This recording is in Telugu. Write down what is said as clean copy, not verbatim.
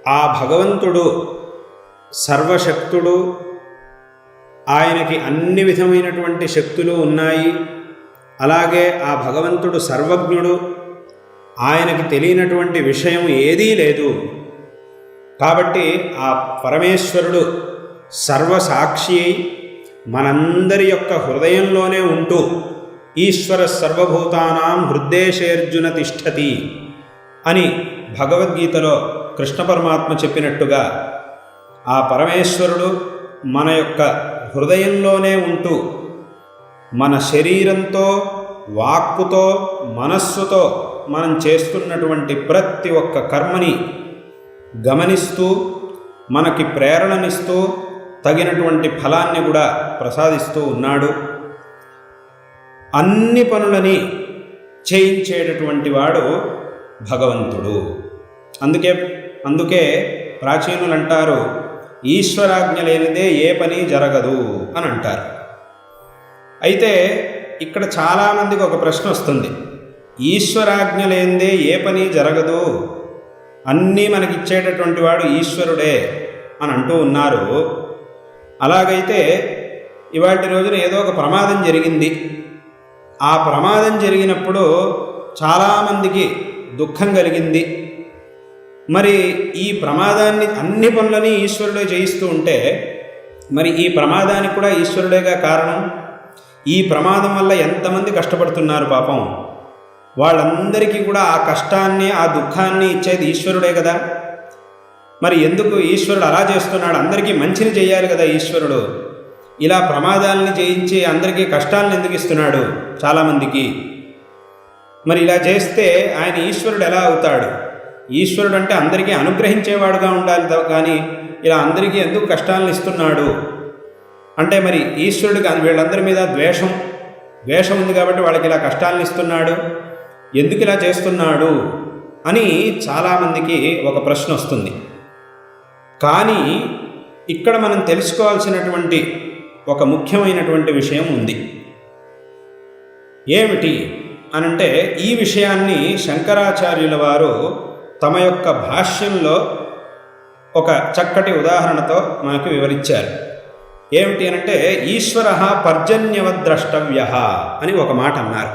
ఆ భగవంతుడు సర్వశక్తుడు, ఆయనకి అన్ని విధమైనటువంటి శక్తులు ఉన్నాయి. అలాగే ఆ భగవంతుడు సర్వజ్ఞుడు, ఆయనకి తెలియనటువంటి విషయం ఏదీ లేదు. కాబట్టి ఆ పరమేశ్వరుడు సర్వసాక్షి అయి మనందరి యొక్క హృదయంలోనే ఉంటూ ఈశ్వర సర్వభూతానాం హృద్దేశేర్జున తిష్టతి అని భగవద్గీతలో కృష్ణ పరమాత్మ చెప్పినట్టుగా ఆ పరమేశ్వరుడు మన యొక్క హృదయంలోనే ఉంటూ మన శరీరంతో, వాక్కుతో, మనస్సుతో మనం చేస్తున్నటువంటి ప్రతి ఒక్క కర్మని గమనిస్తూ మనకి ప్రేరణనిస్తూ తగినటువంటి ఫలాన్ని కూడా ప్రసాదిస్తూ ఉన్నాడు. అన్ని పనులని చేయించేటటువంటి వాడు భగవంతుడు. అందుకే ప్రాచీనులు అంటారు, ఈశ్వరాజ్ఞ లేనిదే ఏ పని జరగదు అని అంటారు. అయితే ఇక్కడ చాలామందికి ఒక ప్రశ్న వస్తుంది, ఈశ్వరాజ్ఞ లేనిదే ఏ పని జరగదు, అన్నీ మనకిచ్చేటటువంటి వాడు ఈశ్వరుడే అని అంటూ ఉన్నారు. అలాగైతే ఇవాటి రోజున ఏదో ఒక ప్రమాదం జరిగింది. ఆ ప్రమాదం జరిగినప్పుడు చాలామందికి దుఃఖం కలిగింది. మరి ఈ ప్రమాదాన్ని, అన్ని పనులని ఈశ్వరుడే చేయిస్తూ ఉంటే మరి ఈ ప్రమాదానికి కూడా ఈశ్వరుడేగా కారణం. ఈ ప్రమాదం వల్ల ఎంతమంది కష్టపడుతున్నారు పాపం, వాళ్ళందరికీ కూడా ఆ కష్టాన్ని, ఆ దుఃఖాన్ని ఇచ్చేది ఈశ్వరుడే కదా. మరి ఎందుకు ఈశ్వరుడు అలా చేస్తున్నాడు? అందరికీ మంచిని చేయాలి కదా ఈశ్వరుడు. ఇలా ప్రమాదాలని జయించి అందరికీ కష్టాలను ఎందుకు ఇస్తున్నాడు చాలామందికి? మరి ఇలా చేస్తే ఆయన ఈశ్వరుడు ఎలా అవుతాడు? ఈశ్వరుడు అంటే అందరికీ అనుగ్రహించేవాడుగా ఉండాలి కానీ ఇలా అందరికీ ఎందుకు కష్టాలను ఇస్తున్నాడు అంటే మరి ఈశ్వరుడికి వీళ్ళందరి మీద ద్వేషం ఉంది కాబట్టి వాళ్ళకి ఇలా కష్టాలను ఇస్తున్నాడు, ఎందుకు ఇలా చేస్తున్నాడు అని చాలామందికి ఒక ప్రశ్న వస్తుంది. కానీ ఇక్కడ మనం తెలుసుకోవాల్సినటువంటి ఒక ముఖ్యమైనటువంటి విషయం ఉంది. ఏమిటి అనంటే, ఈ విషయాన్ని శంకరాచార్యుల వారు తమ యొక్క భాష్యంలో ఒక చక్కటి ఉదాహరణతో మనకు వివరించారు. ఏమిటి అనంటే, ఈశ్వరః పర్జన్యవద్ద్రష్టవ్యః అని ఒక మాట అన్నారు.